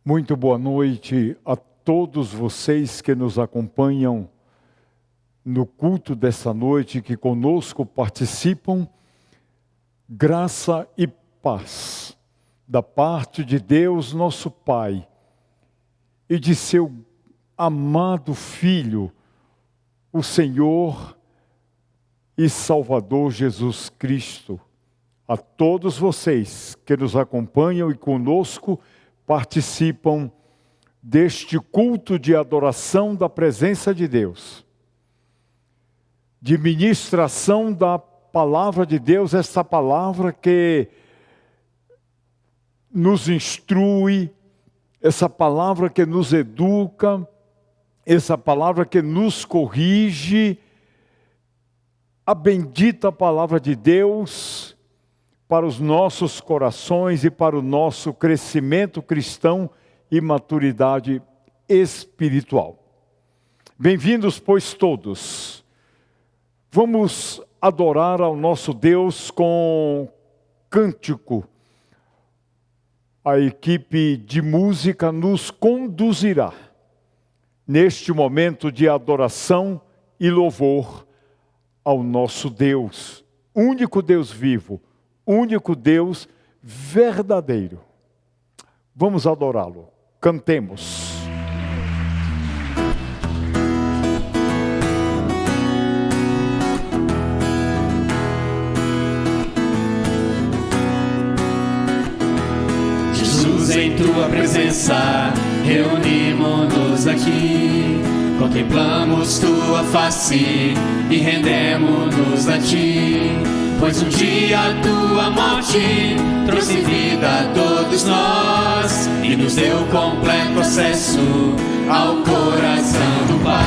Muito boa noite a todos vocês que nos acompanham no culto dessa noite, que conosco participam. Graça e paz da parte de Deus, nosso Pai, e de seu amado Filho, o Senhor e Salvador Jesus Cristo. A todos vocês que nos acompanham e conosco participam deste culto de adoração da presença de Deus, de ministração da palavra de Deus, essa palavra que nos instrui, essa palavra que nos educa, essa palavra que nos corrige, a bendita palavra de Deus para os nossos corações e para o nosso crescimento cristão e maturidade espiritual. Bem-vindos, pois, todos. Vamos adorar ao nosso Deus com cântico. A equipe de música nos conduzirá neste momento de adoração e louvor ao nosso Deus, único Deus vivo, único Deus verdadeiro. Vamos adorá-lo. Cantemos. Jesus, em tua presença, reunimos-nos aqui. Contemplamos tua face e rendemos-nos a ti. Pois um dia a tua morte trouxe vida a todos nós e nos deu completo acesso ao coração do Pai.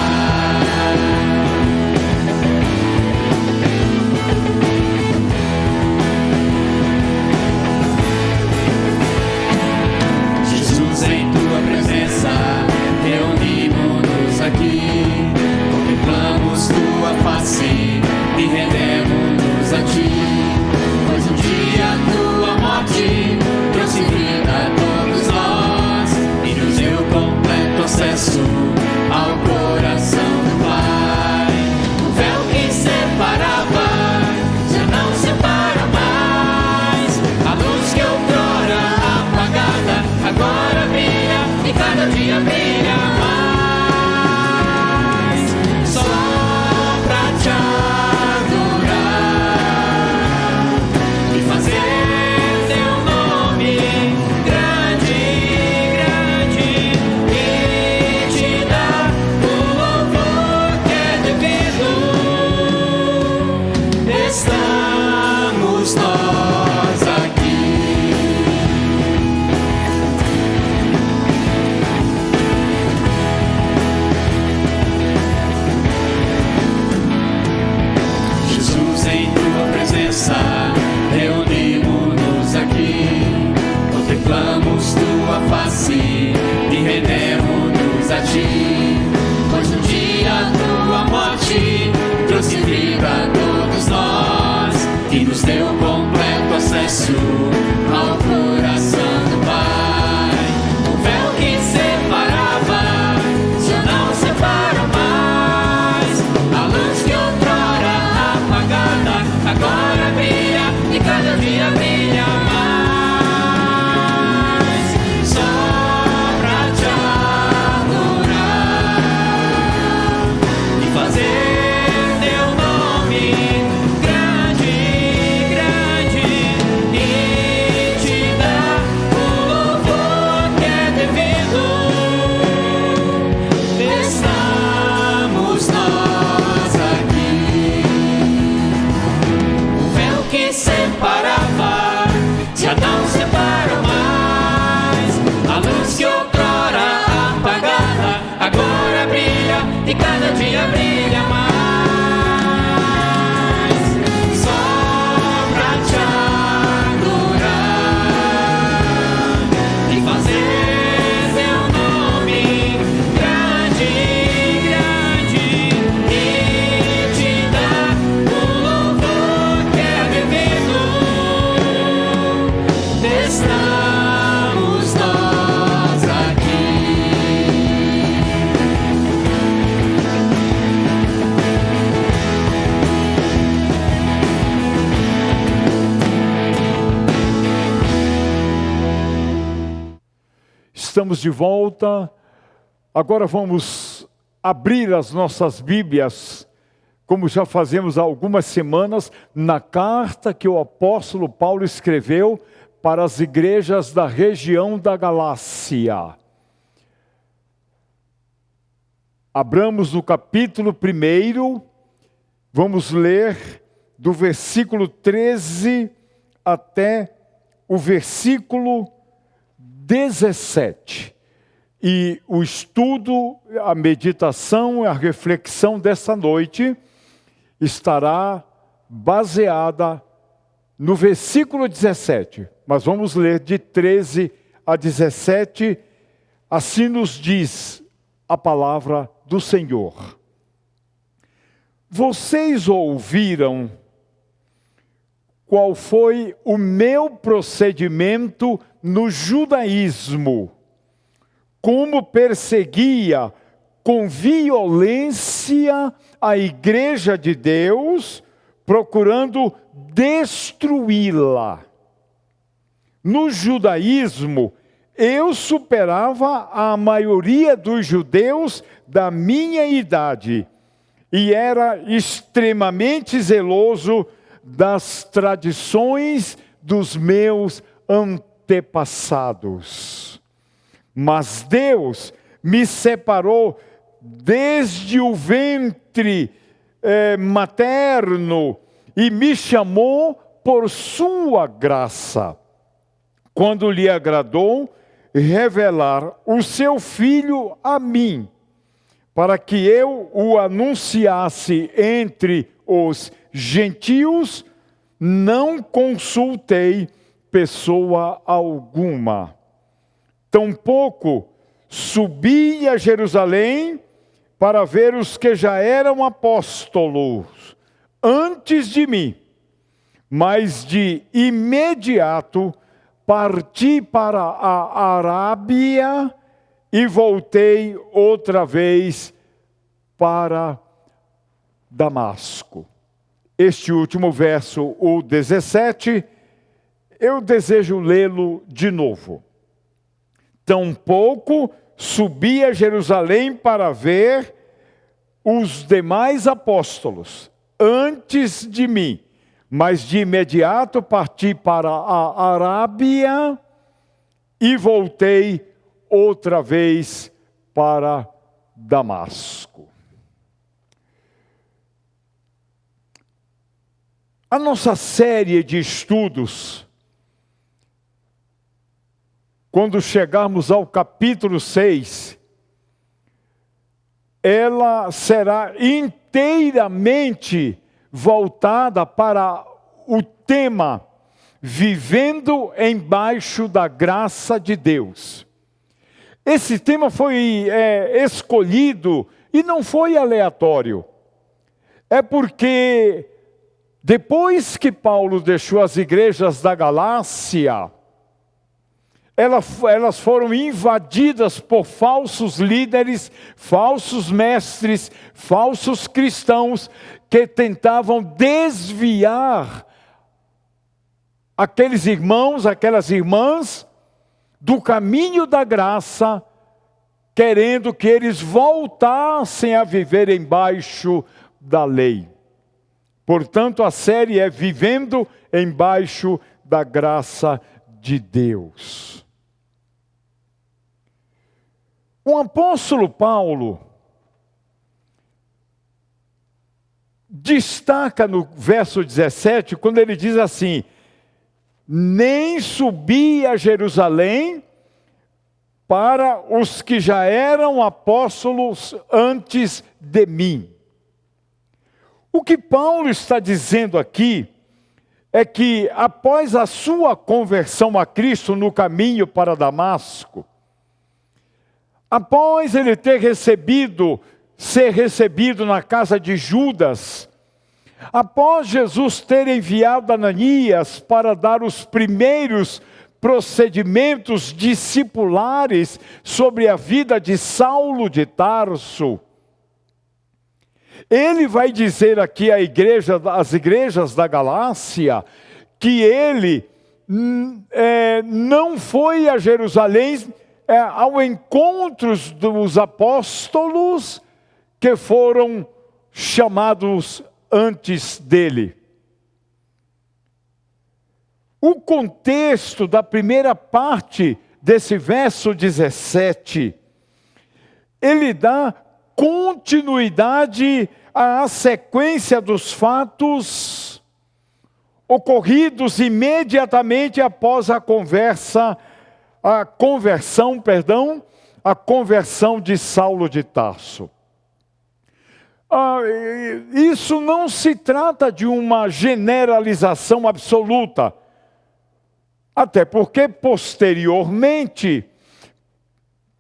Jesus, em tua presença, reunimos-nos aqui. Contemplamos tua face e rendemos a ti, pois um dia a tua morte trouxe vida a todos nós e nos deu completo acesso ao coração do Pai. O véu que separava já não separa mais, a luz que outrora apagada agora brilha e cada dia brilha mais. Só pra te reunimos-nos aqui, contemplamos tua face e rendemos-nos a ti, pois um dia a tua morte trouxe vida a todos nós e nos deu completo acesso ao coração do Pai. O véu que separava já não separa mais, a luz que outrora apagada agora brilha e cada dia brilha mais. Só pra te adorar, estamos de volta. Agora vamos abrir as nossas Bíblias, como já fazemos há algumas semanas, na carta que o apóstolo Paulo escreveu para as igrejas da região da Galácia. Abramos no capítulo 1, vamos ler do versículo 13 até o versículo 17. E o estudo, a meditação, a reflexão dessa noite estará baseada no versículo 17. Mas vamos ler de 13 a 17. Assim nos diz a palavra do Senhor. Vocês ouviram qual foi o meu procedimento no judaísmo, como perseguia com violência a igreja de Deus, procurando destruí-la. No judaísmo, eu superava a maioria dos judeus da minha idade e era extremamente zeloso das tradições dos meus antepassados. Mas Deus me separou desde o ventre materno e me chamou por sua graça, quando lhe agradou revelar o seu Filho a mim, para que eu o anunciasse entre os gentios. Não consultei pessoa alguma. Tampouco subi a Jerusalém para ver os que já eram apóstolos antes de mim, mas de imediato parti para a Arábia e voltei outra vez para Damasco. Este último verso, o 17, eu desejo lê-lo de novo. Tampouco subi a Jerusalém para ver os demais apóstolos antes de mim, mas de imediato parti para a Arábia e voltei outra vez para Damasco. A nossa série de estudos, quando chegarmos ao capítulo 6, ela será inteiramente voltada para o tema Vivendo embaixo da graça de Deus. Esse tema foi escolhido e não foi aleatório. É porque depois que Paulo deixou as igrejas da Galácia, elas foram invadidas por falsos líderes, falsos mestres, falsos cristãos que tentavam desviar aqueles irmãos, aquelas irmãs do caminho da graça, querendo que eles voltassem a viver embaixo da lei. Portanto, a série é Vivendo embaixo da graça de Deus. O apóstolo Paulo destaca no verso 17, quando ele diz assim: nem subi a Jerusalém para os que já eram apóstolos antes de mim. O que Paulo está dizendo aqui é que após a sua conversão a Cristo no caminho para Damasco, após ele ter ser recebido na casa de Judas, após Jesus ter enviado Ananias para dar os primeiros procedimentos discipulares sobre a vida de Saulo de Tarso, ele vai dizer aqui às igrejas da Galácia que ele não foi a Jerusalém ao encontro dos apóstolos que foram chamados antes dele. O contexto da primeira parte desse verso 17, ele dá continuidade à sequência dos fatos ocorridos imediatamente após a conversão de Saulo de Tarso. Isso não se trata de uma generalização absoluta, até porque posteriormente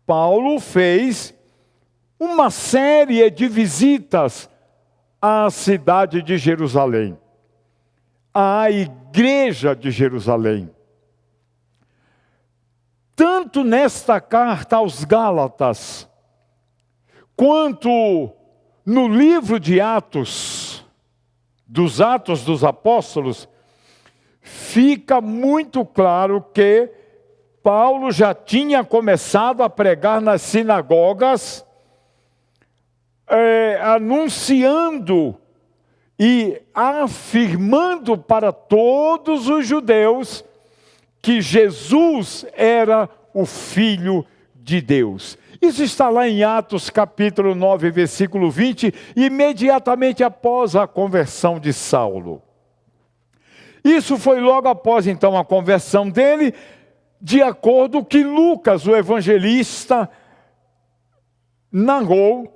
Paulo fez uma série de visitas à cidade de Jerusalém, à igreja de Jerusalém. Tanto nesta carta aos Gálatas, quanto no livro de Atos, dos Atos dos Apóstolos, fica muito claro que Paulo já tinha começado a pregar nas sinagogas, anunciando e afirmando para todos os judeus que Jesus era o Filho de Deus. Isso está lá em Atos capítulo 9, versículo 20, imediatamente após a conversão de Saulo. Isso foi logo após então a conversão dele, de acordo com que Lucas, o evangelista, narrou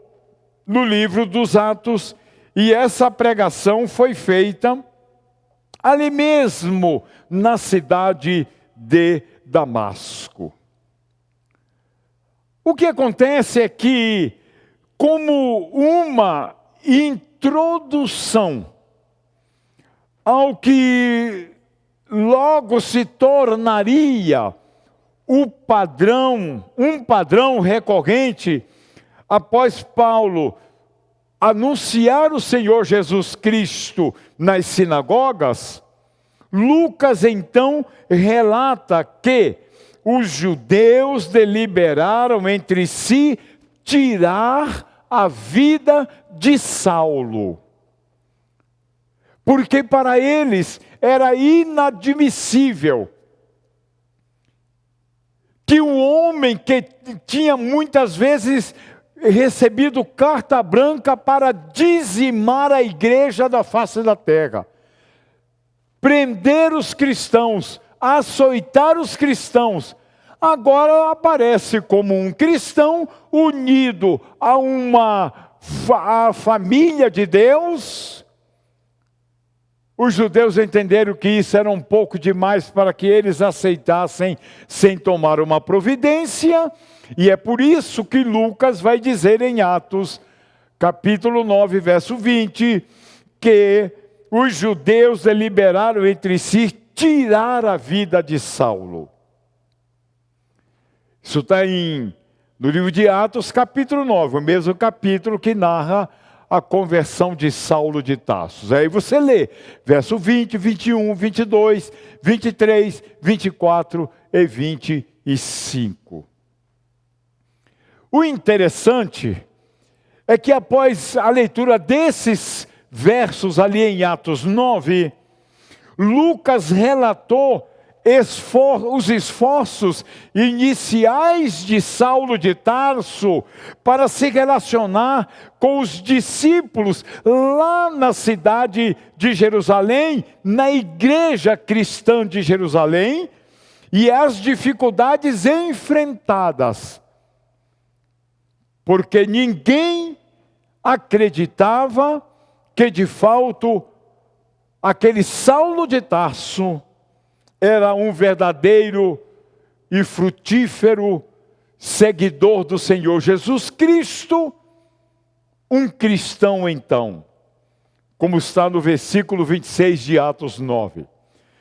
no livro dos Atos, e essa pregação foi feita ali mesmo na cidade de Damasco. O que acontece é que, como uma introdução ao que logo se tornaria um padrão recorrente, após Paulo anunciar o Senhor Jesus Cristo nas sinagogas, Lucas então relata que os judeus deliberaram entre si tirar a vida de Saulo, porque para eles era inadmissível que um homem que tinha muitas vezes recebido carta branca para dizimar a igreja da face da terra, prender os cristãos, açoitar os cristãos, agora aparece como um cristão unido à família de Deus. Os judeus entenderam que isso era um pouco demais para que eles aceitassem sem tomar uma providência, e é por isso que Lucas vai dizer em Atos, capítulo 9, verso 20, que os judeus deliberaram entre si tirar a vida de Saulo. Isso está no livro de Atos, capítulo 9, o mesmo capítulo que narra a conversão de Saulo de Tarso. Aí você lê, verso 20, 21, 22, 23, 24 e 25. O interessante é que após a leitura desses versos ali em Atos 9, Lucas relatou os esforços iniciais de Saulo de Tarso para se relacionar com os discípulos lá na cidade de Jerusalém, na igreja cristã de Jerusalém, e as dificuldades enfrentadas, porque ninguém acreditava que de fato aquele Saulo de Tarso era um verdadeiro e frutífero seguidor do Senhor Jesus Cristo, um cristão então, como está no versículo 26 de Atos 9.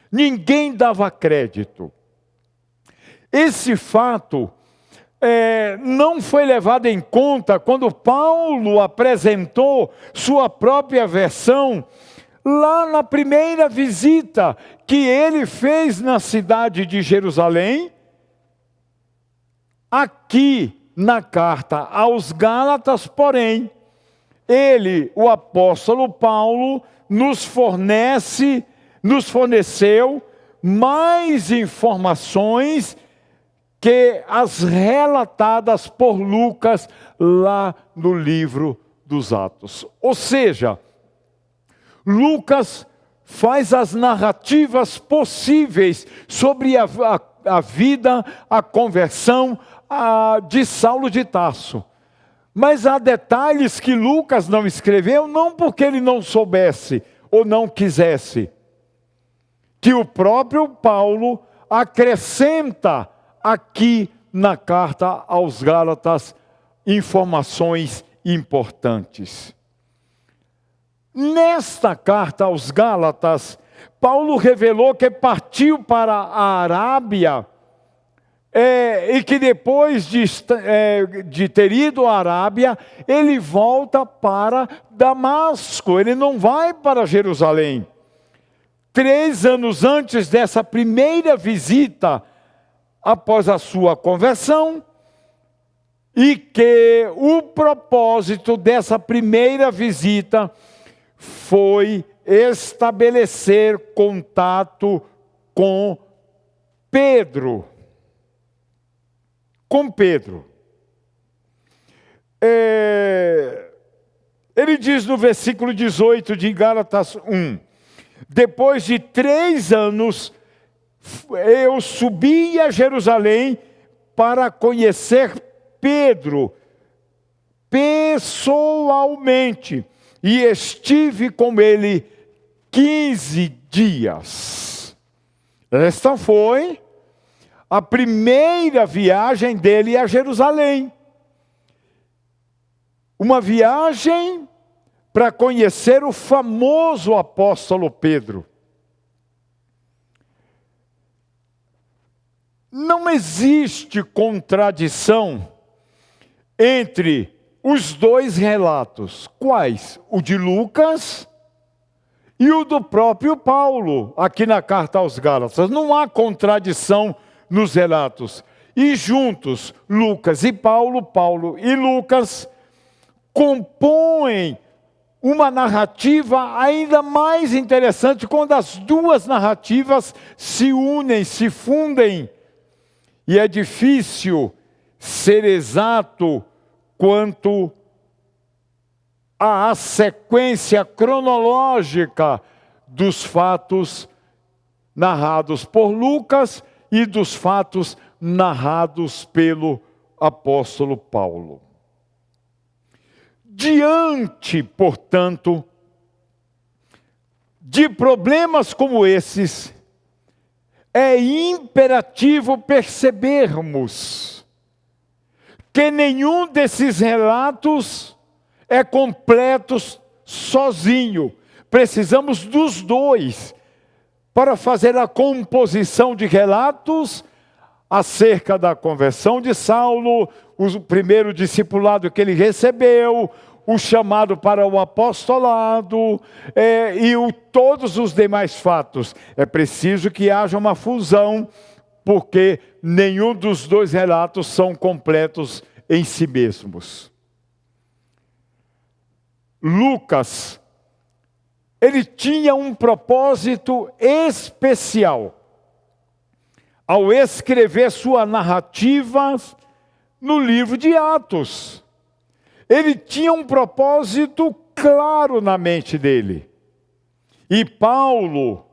Ninguém dava crédito. Esse fato não foi levado em conta quando Paulo apresentou sua própria versão lá na primeira visita que ele fez na cidade de Jerusalém, Aqui na carta aos Gálatas, porém, ele, o apóstolo Paulo, nos forneceu mais informações que as relatadas por Lucas lá no livro dos Atos. Ou seja, Lucas faz as narrativas possíveis sobre a vida, a conversão de Saulo de Tarso. Mas há detalhes que Lucas não escreveu, não porque ele não soubesse ou não quisesse, que o próprio Paulo acrescenta aqui na carta aos Gálatas informações importantes. Nesta carta aos Gálatas, Paulo revelou que partiu para a Arábia e que depois de ter ido à Arábia, ele volta para Damasco, ele não vai para Jerusalém. 3 anos antes dessa primeira visita, após a sua conversão, e que o propósito dessa primeira visita foi estabelecer contato com Pedro. Ele diz no versículo 18 de Gálatas 1, depois de 3 anos, eu subi a Jerusalém para conhecer Pedro pessoalmente e estive com ele 15 dias. Esta foi a primeira viagem dele a Jerusalém. Uma viagem para conhecer o famoso apóstolo Pedro. Não existe contradição entre os dois relatos. Quais? O de Lucas e o do próprio Paulo, aqui na carta aos Gálatas. Não há contradição nos relatos. E juntos, Lucas e Paulo, Paulo e Lucas, compõem uma narrativa ainda mais interessante quando as duas narrativas se unem, se fundem. E é difícil ser exato quanto à sequência cronológica dos fatos narrados por Lucas e dos fatos narrados pelo apóstolo Paulo. Diante, portanto, de problemas como esses, é imperativo percebermos que nenhum desses relatos é completo sozinho. Precisamos dos dois para fazer a composição de relatos acerca da conversão de Saulo, o primeiro discipulado que ele recebeu, o chamado para o apostolado e todos os demais fatos. É preciso que haja uma fusão, porque nenhum dos dois relatos são completos em si mesmos. Lucas, ele tinha um propósito especial ao escrever sua narrativa no livro de Atos. Ele tinha um propósito claro na mente dele. E Paulo,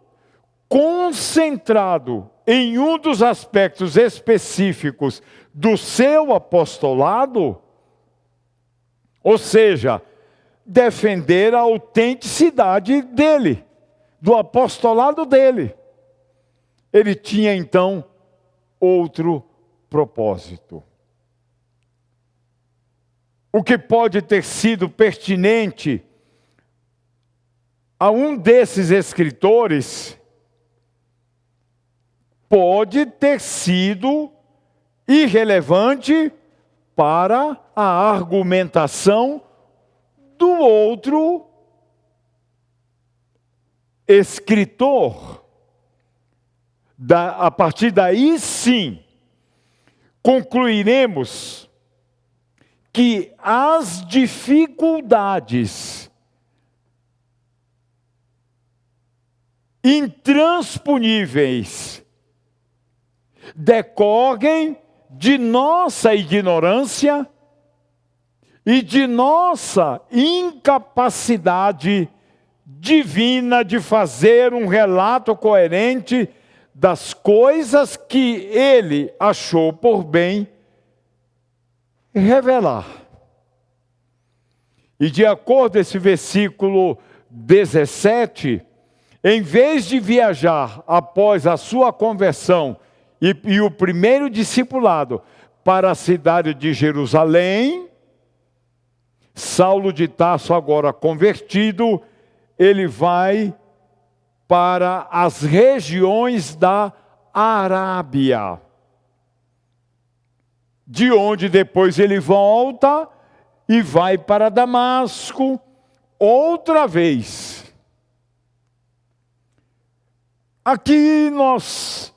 concentrado em um dos aspectos específicos do seu apostolado, ou seja, defender a autenticidade dele, do apostolado dele. Ele tinha então outro propósito. O que pode ter sido pertinente a um desses escritores pode ter sido irrelevante para a argumentação do outro escritor. A partir daí, sim, concluiremos que as dificuldades intransponíveis decorrem de nossa ignorância e de nossa incapacidade divina de fazer um relato coerente das coisas que ele achou por bem revelar. E de acordo com esse versículo 17, em vez de viajar após a sua conversão e o primeiro discipulado para a cidade de Jerusalém, Saulo de Tarso, agora convertido, ele vai para as regiões da Arábia, de onde depois ele volta e vai para Damasco outra vez. Aqui nós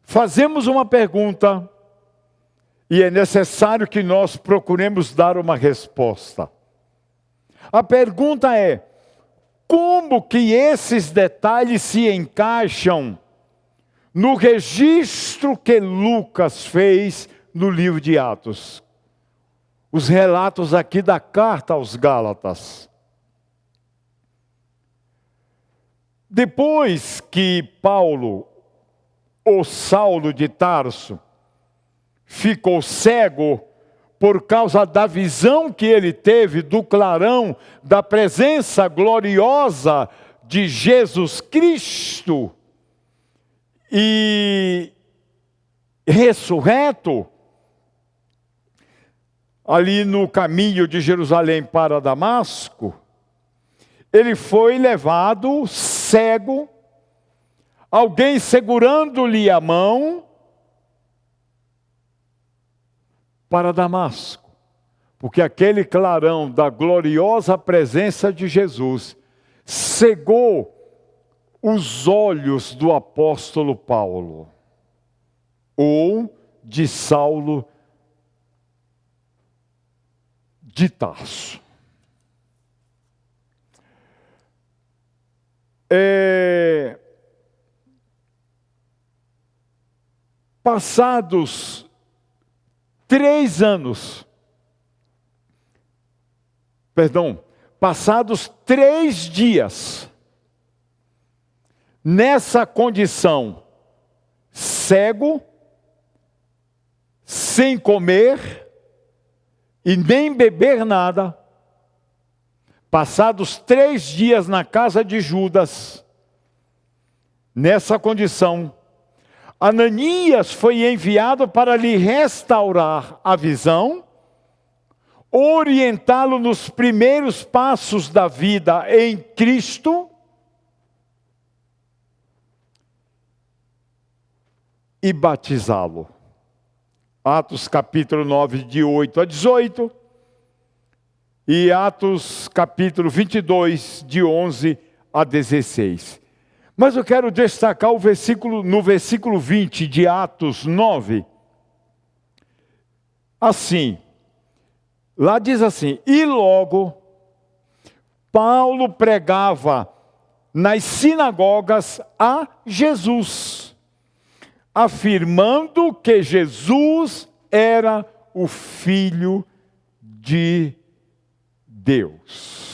fazemos uma pergunta e é necessário que nós procuremos dar uma resposta. A pergunta é: como que esses detalhes se encaixam no registro que Lucas fez no livro de Atos? Os relatos aqui da carta aos Gálatas. Depois que Paulo, ou Saulo de Tarso, ficou cego por causa da visão que ele teve do clarão da presença gloriosa de Jesus Cristo e ressurreto, ali no caminho de Jerusalém para Damasco, ele foi levado cego, alguém segurando-lhe a mão, para Damasco, porque aquele clarão da gloriosa presença de Jesus cegou os olhos do apóstolo Paulo, ou de Saulo de Tarso. Passados 3 dias, nessa condição, cego, sem comer e nem beber nada, passados 3 dias na casa de Judas, nessa condição, Ananias foi enviado para lhe restaurar a visão, orientá-lo nos primeiros passos da vida em Cristo e batizá-lo. Atos capítulo 9, de 8 a 18, e Atos capítulo 22, de 11 a 16. Mas eu quero destacar no versículo 20 de Atos 9, assim, lá diz assim: e logo Paulo pregava nas sinagogas a Jesus, afirmando que Jesus era o Filho de Deus.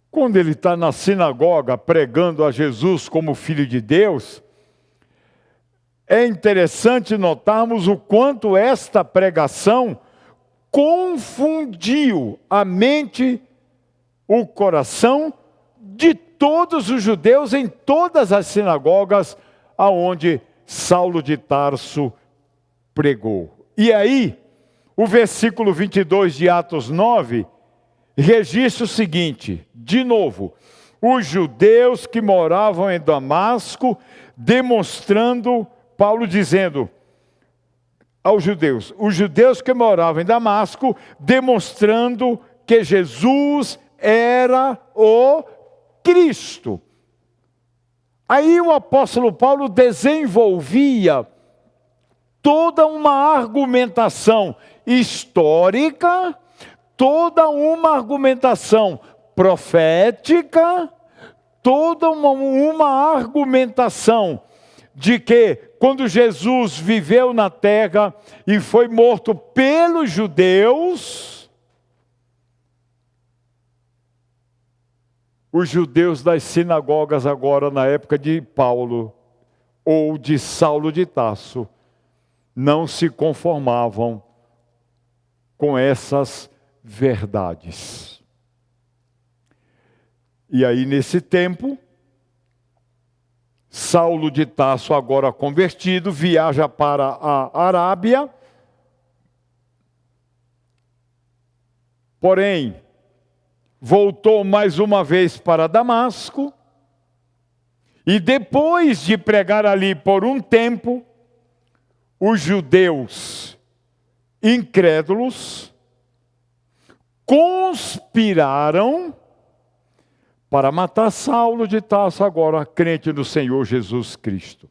Quando ele está na sinagoga pregando a Jesus como Filho de Deus, é interessante notarmos o quanto esta pregação confundiu a mente, o coração de todos os judeus em todas as sinagogas aonde Saulo de Tarso pregou. E aí, o versículo 22 de Atos 9 registra o seguinte, de novo: os judeus que moravam em Damasco, demonstrando, Paulo dizendo aos judeus, os judeus que moravam em Damasco, demonstrando que Jesus era o Cristo. Aí o apóstolo Paulo desenvolvia toda uma argumentação histórica, toda uma argumentação profética, toda uma argumentação de que quando Jesus viveu na terra e foi morto pelos judeus, os judeus das sinagogas agora na época de Paulo ou de Saulo de Tarso não se conformavam com essas verdades. E aí nesse tempo, Saulo de Tarso, agora convertido, viaja para a Arábia. Porém, voltou mais uma vez para Damasco. E depois de pregar ali por um tempo, os judeus incrédulos conspiraram para matar Saulo de Tarso, agora crente no Senhor Jesus Cristo.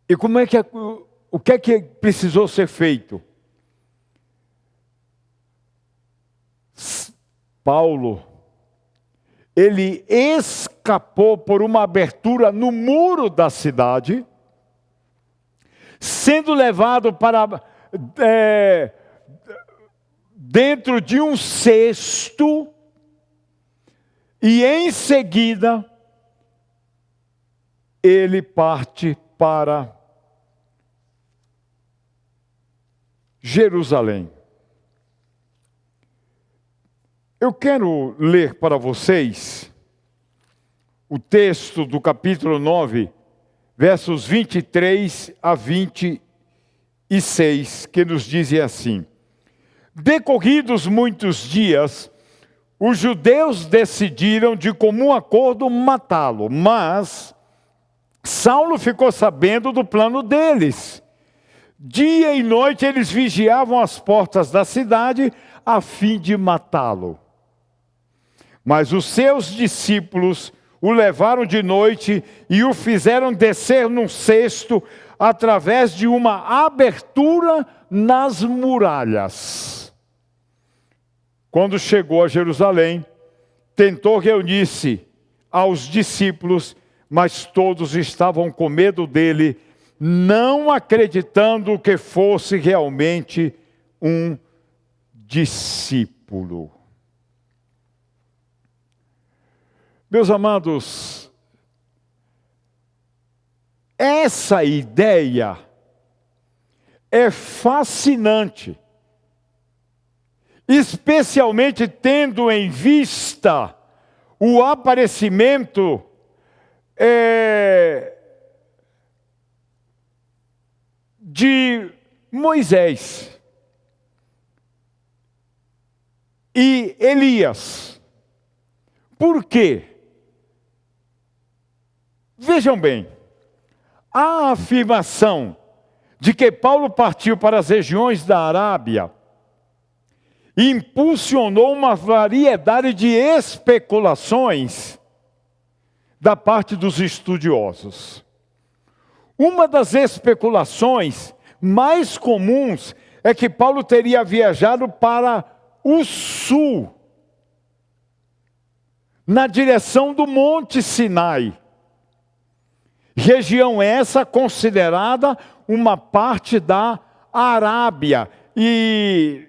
E o que é que precisou ser feito? Paulo, ele escapou por uma abertura no muro da cidade, sendo levado para dentro de um cesto, e em seguida ele parte para Jerusalém. Eu quero ler para vocês o texto do capítulo 9, versos 23 a 26, que nos dizem assim: decorridos muitos dias, os judeus decidiram de comum acordo matá-lo, mas Saulo ficou sabendo do plano deles. Dia e noite eles vigiavam as portas da cidade a fim de matá-lo. Mas os seus discípulos o levaram de noite e o fizeram descer num cesto através de uma abertura nas muralhas. Quando chegou a Jerusalém, tentou reunir-se aos discípulos, mas todos estavam com medo dele, não acreditando que fosse realmente um discípulo. Meus amados, essa ideia é fascinante, especialmente tendo em vista o aparecimento de Moisés e Elias. Por quê? Vejam bem, a afirmação de que Paulo partiu para as regiões da Arábia impulsionou uma variedade de especulações da parte dos estudiosos. Uma das especulações mais comuns é que Paulo teria viajado para o sul, na direção do Monte Sinai. Região essa considerada uma parte da Arábia. E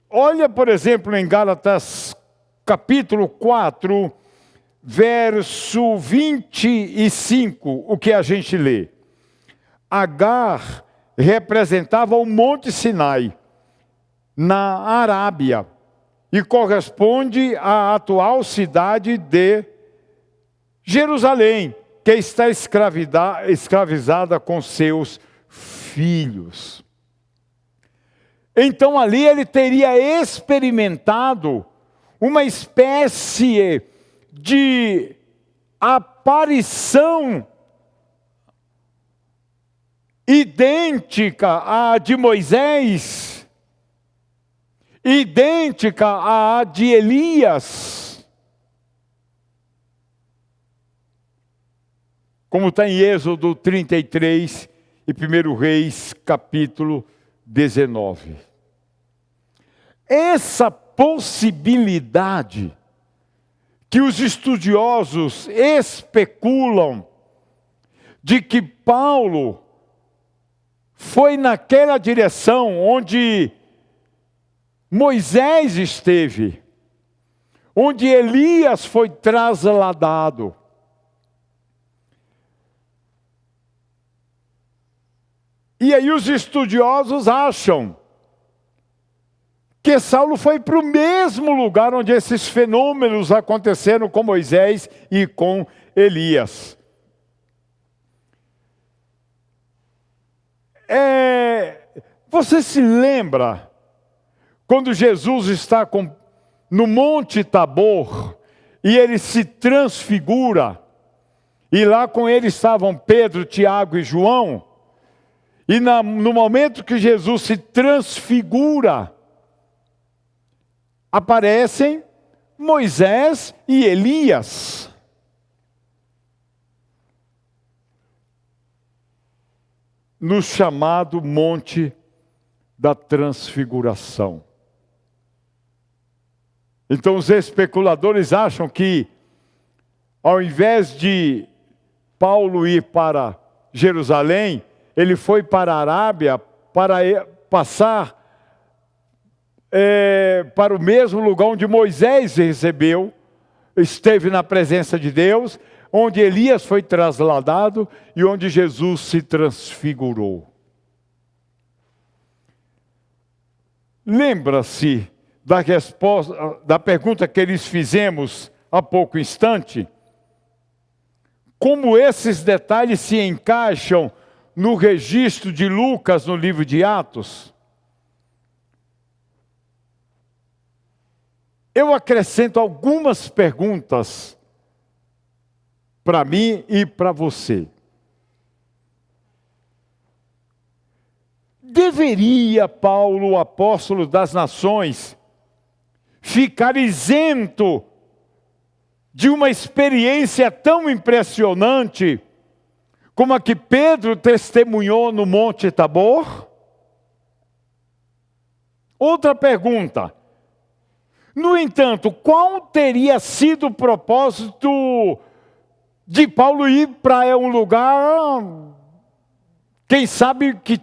olha, por exemplo, em Gálatas capítulo 4, verso 25, o que a gente lê. Agar representava o Monte Sinai, na Arábia, e corresponde à atual cidade de Jerusalém, que está escravizada com seus filhos. Então ali ele teria experimentado uma espécie de aparição idêntica à de Moisés idêntica à de Elias, como está em Êxodo 33 e 1 Reis, capítulo 19. Essa possibilidade que os estudiosos especulam de que Paulo foi naquela direção onde Moisés esteve, onde Elias foi trasladado. E aí os estudiosos acham que Saulo foi para o mesmo lugar onde esses fenômenos aconteceram com Moisés e com Elias. Você se lembra quando Jesus está no Monte Tabor e ele se transfigura, e lá com ele estavam Pedro, Tiago e João, e no momento que Jesus se transfigura, aparecem Moisés e Elias. No chamado Monte da Transfiguração. Então os especuladores acham que, ao invés de Paulo ir para Jerusalém, ele foi para a Arábia para passar para o mesmo lugar onde Moisés esteve na presença de Deus, onde Elias foi trasladado e onde Jesus se transfigurou. Lembra-se da resposta, da pergunta que eles fizemos há pouco instante? Como esses detalhes se encaixam no registro de Lucas no livro de Atos? Eu acrescento algumas perguntas para mim e para você. Deveria Paulo, o apóstolo das nações, ficar isento de uma experiência tão impressionante como a que Pedro testemunhou no Monte Tabor? Outra pergunta. No entanto, qual teria sido o propósito de Paulo ir para um lugar, quem sabe que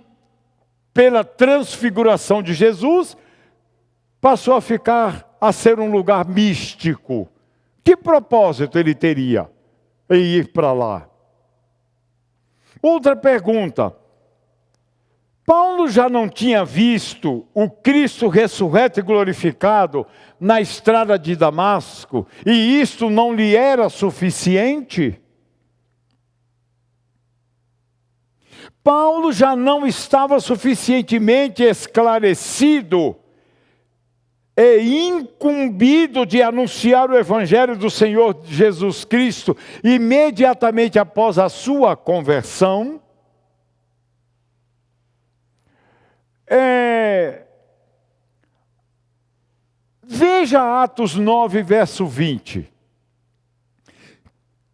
pela transfiguração de Jesus, passou a ser um lugar místico? Que propósito ele teria em ir para lá? Outra pergunta. Paulo já não tinha visto o Cristo ressurreto e glorificado na estrada de Damasco, e isto não lhe era suficiente? Paulo já não estava suficientemente esclarecido e incumbido de anunciar o Evangelho do Senhor Jesus Cristo imediatamente após a sua conversão? Veja Atos 9, verso 20.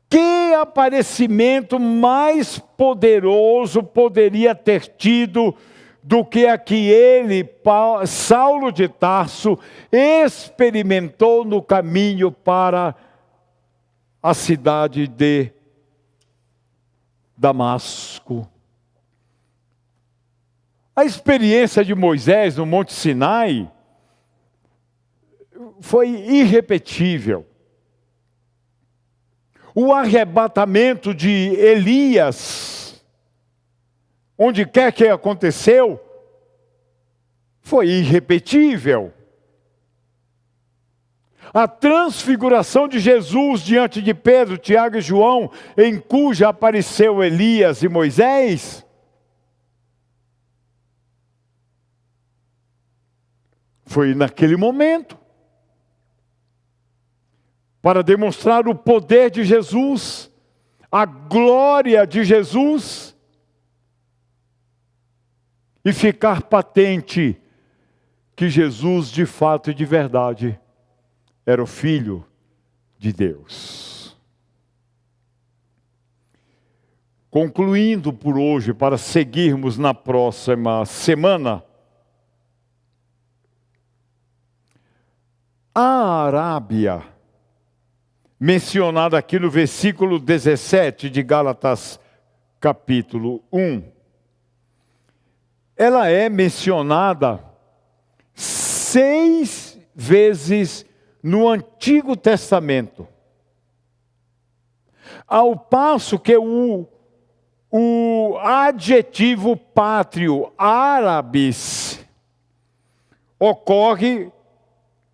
Que aparecimento mais poderoso poderia ter tido do que a que ele, Saulo de Tarso, experimentou no caminho para a cidade de Damasco? A experiência de Moisés no Monte Sinai foi irrepetível. O arrebatamento de Elias, onde quer que aconteceu, foi irrepetível. A transfiguração de Jesus diante de Pedro, Tiago e João, em cuja apareceu Elias e Moisés, foi naquele momento, para demonstrar o poder de Jesus, a glória de Jesus, e ficar patente que Jesus, de fato e de verdade, era o Filho de Deus. Concluindo por hoje, para seguirmos na próxima semana, a Arábia, mencionada aqui no versículo 17 de Gálatas, capítulo 1, ela é mencionada 6 vezes no Antigo Testamento. Ao passo que o adjetivo pátrio árabes ocorre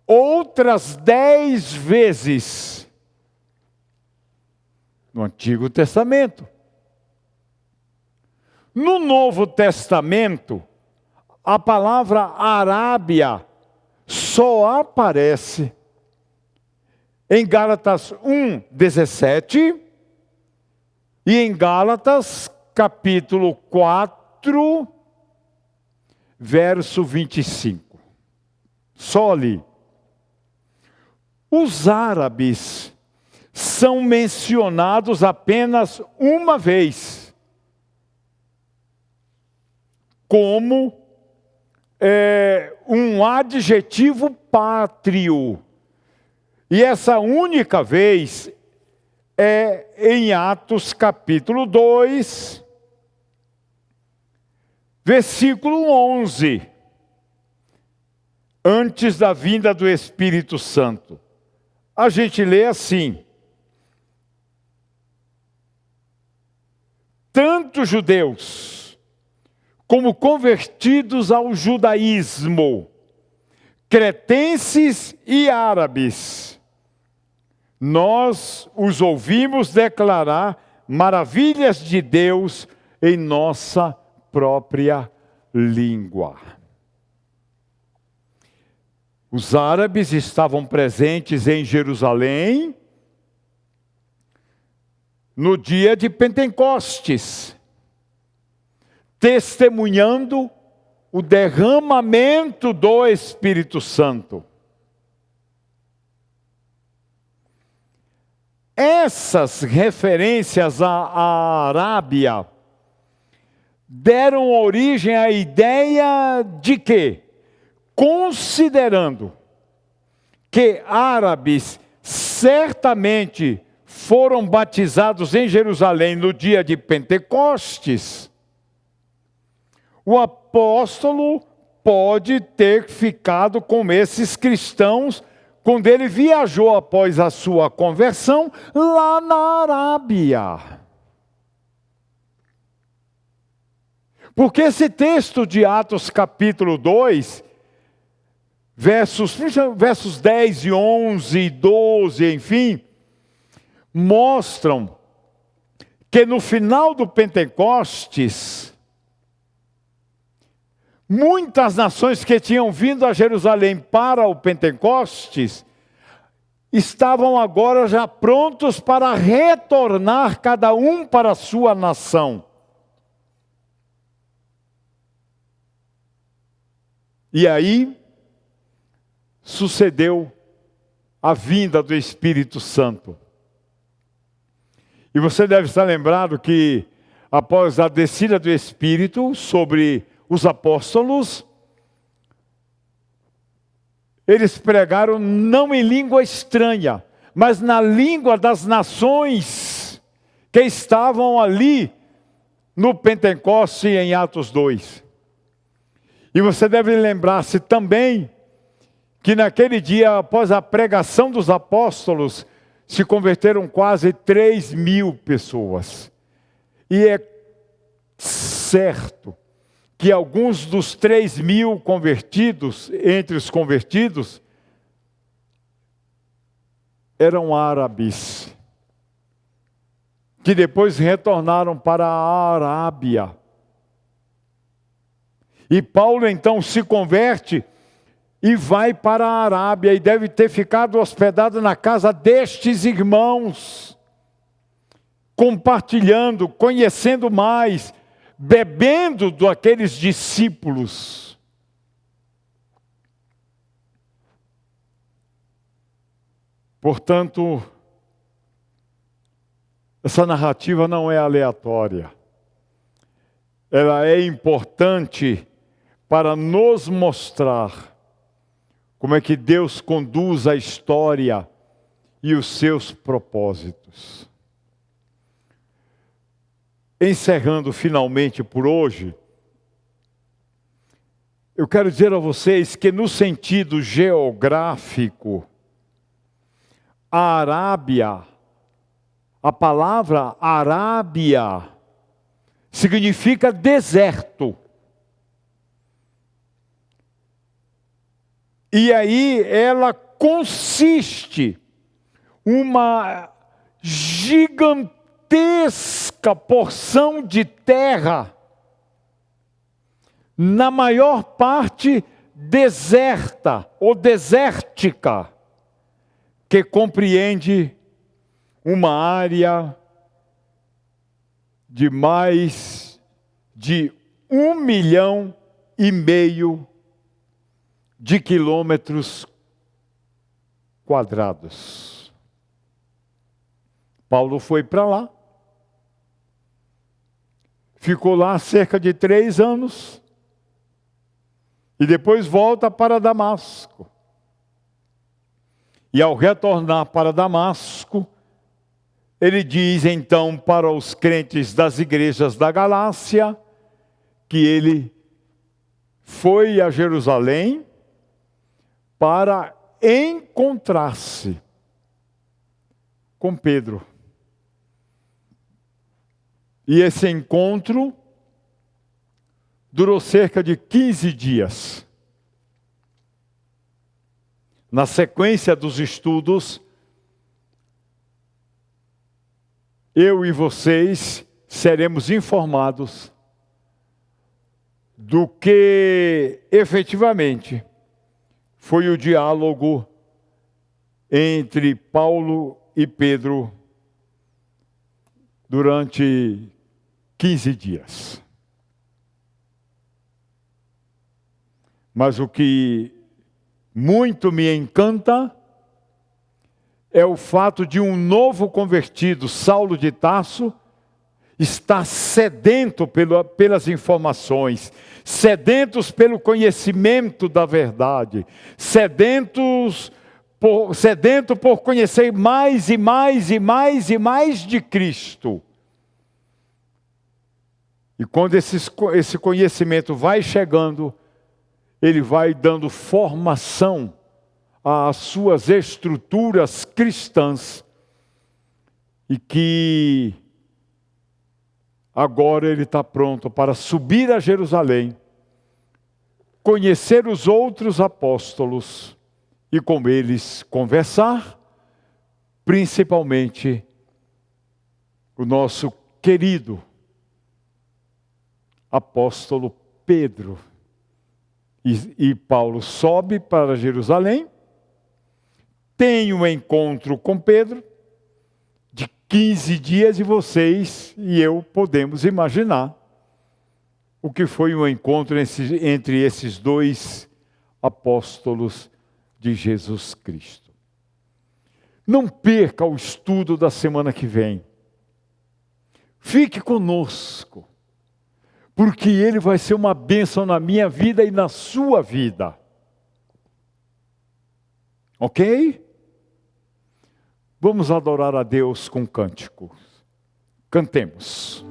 outras 10 vezes no Antigo Testamento. No Novo Testamento, a palavra Arábia só aparece em Gálatas 1:17 e em Gálatas capítulo 4, verso 25. Só ali. Os árabes são mencionados apenas uma vez, como um adjetivo pátrio. E essa única vez é em Atos capítulo 2, versículo 11, antes da vinda do Espírito Santo. A gente lê assim: tanto judeus como convertidos ao judaísmo, cretenses e árabes, nós os ouvimos declarar maravilhas de Deus em nossa própria língua. Os árabes estavam presentes em Jerusalém no dia de Pentecostes, testemunhando o derramamento do Espírito Santo. Essas referências à Arábia deram origem à ideia de que, considerando que árabes certamente foram batizados em Jerusalém no dia de Pentecostes, o apóstolo pode ter ficado com esses cristãos quando ele viajou após a sua conversão lá na Arábia. Porque esse texto de Atos capítulo 2, versos 10 e 11 e 12, enfim, mostram que no final do Pentecostes, muitas nações que tinham vindo a Jerusalém para o Pentecostes estavam agora já prontos para retornar cada um para a sua nação. E aí sucedeu a vinda do Espírito Santo. E você deve estar lembrado que após a descida do Espírito sobre os apóstolos, eles pregaram não em língua estranha, mas na língua das nações que estavam ali no Pentecostes em Atos 2. E você deve lembrar-se também que naquele dia, após a pregação dos apóstolos, se converteram quase 3.000 pessoas. E é certo que alguns dos 3.000 convertidos, entre os convertidos, eram árabes, que depois retornaram para a Arábia. E Paulo então se converte e vai para a Arábia, e deve ter ficado hospedado na casa destes irmãos, compartilhando, conhecendo mais, bebendo daqueles discípulos. Portanto, essa narrativa não é aleatória. Ela é importante para nos mostrar como é que Deus conduz a história e os seus propósitos. Encerrando finalmente por hoje, eu quero dizer a vocês que no sentido geográfico, a Arábia, a palavra Arábia, significa deserto. E aí ela consiste uma gigantesca porção de terra, na maior parte deserta ou desértica, que compreende uma área de mais de 1,5 milhão de quilômetros quadrados. Paulo foi para lá, ficou lá cerca de 3 anos, e depois volta para Damasco. E ao retornar para Damasco, ele diz então para os crentes das igrejas da Galácia que ele foi a Jerusalém para encontrar-se com Pedro. E esse encontro durou cerca de 15 dias. Na sequência dos estudos, eu e vocês seremos informados do que efetivamente foi o diálogo entre Paulo e Pedro durante 15 dias. Mas o que muito me encanta é o fato de um novo convertido, Saulo de Tarso, estar sedento pelas informações, sedentos pelo conhecimento da verdade, sedento por conhecer mais e mais e mais e mais de Cristo. E quando esse conhecimento vai chegando, ele vai dando formação às suas estruturas cristãs, e que agora ele está pronto para subir a Jerusalém, conhecer os outros apóstolos e com eles conversar, principalmente o nosso querido apóstolo Pedro. E Paulo sobe para Jerusalém, tem um encontro com Pedro de 15 dias, e vocês e eu podemos imaginar o que foi um encontro entre esses dois apóstolos de Jesus Cristo. Não perca o estudo da semana que vem. Fique conosco, porque ele vai ser uma bênção na minha vida e na sua vida. Ok? Vamos adorar a Deus com cânticos. Cantemos.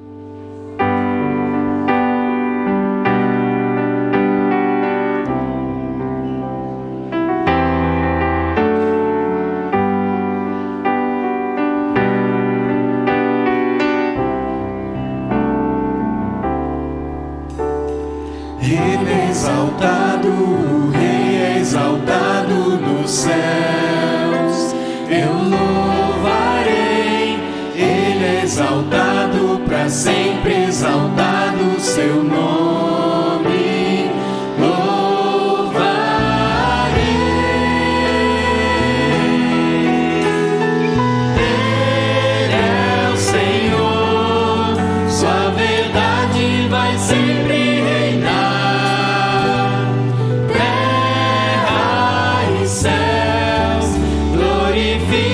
Ele é exaltado, o Rei é exaltado nos céus. Eu louvarei, Ele é exaltado para sempre, exaltado o seu nome. Louvarei. Ele é o Senhor, sua verdade vai sempre glorifica.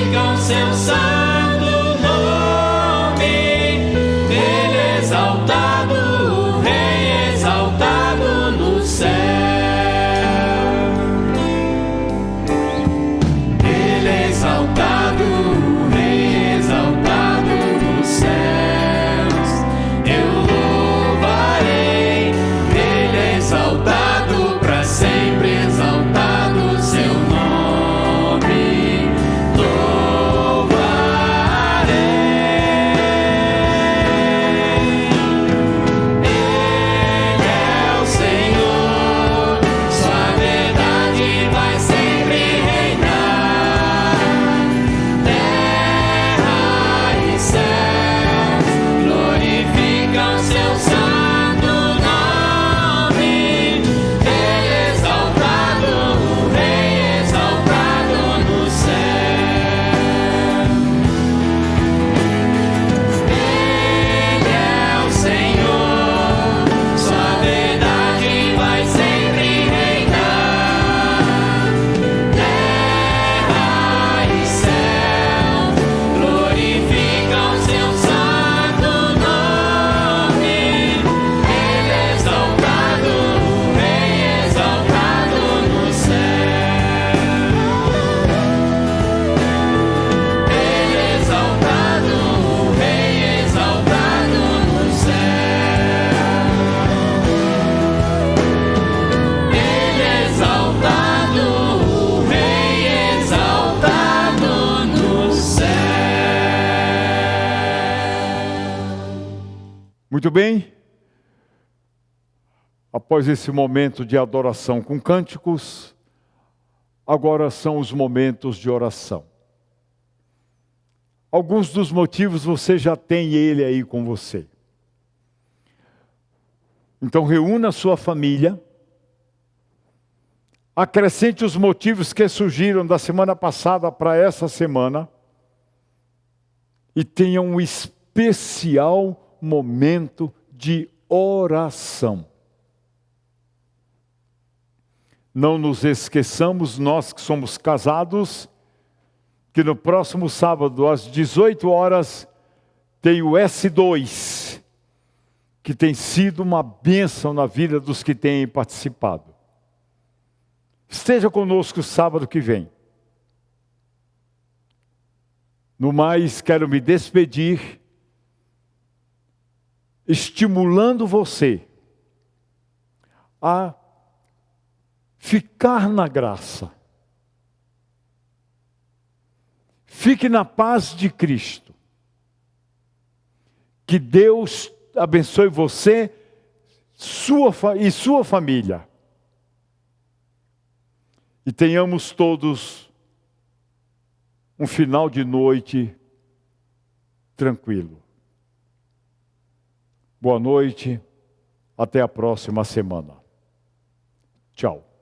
Muito bem. Após esse momento de adoração com cânticos, agora são os momentos de oração. Alguns dos motivos você já tem ele aí com você. Então reúna a sua família, acrescente os motivos que surgiram da semana passada para essa semana e tenha um especial momento de oração. Não nos esqueçamos, nós que somos casados, que no próximo sábado, às 18 horas, tem o S2, que tem sido uma bênção na vida dos que têm participado. Esteja conosco sábado que vem. No mais, quero me despedir, estimulando você a ficar na graça. Fique na paz de Cristo. Que Deus abençoe você e sua família. E tenhamos todos um final de noite tranquilo. Boa noite, até a próxima semana. Tchau.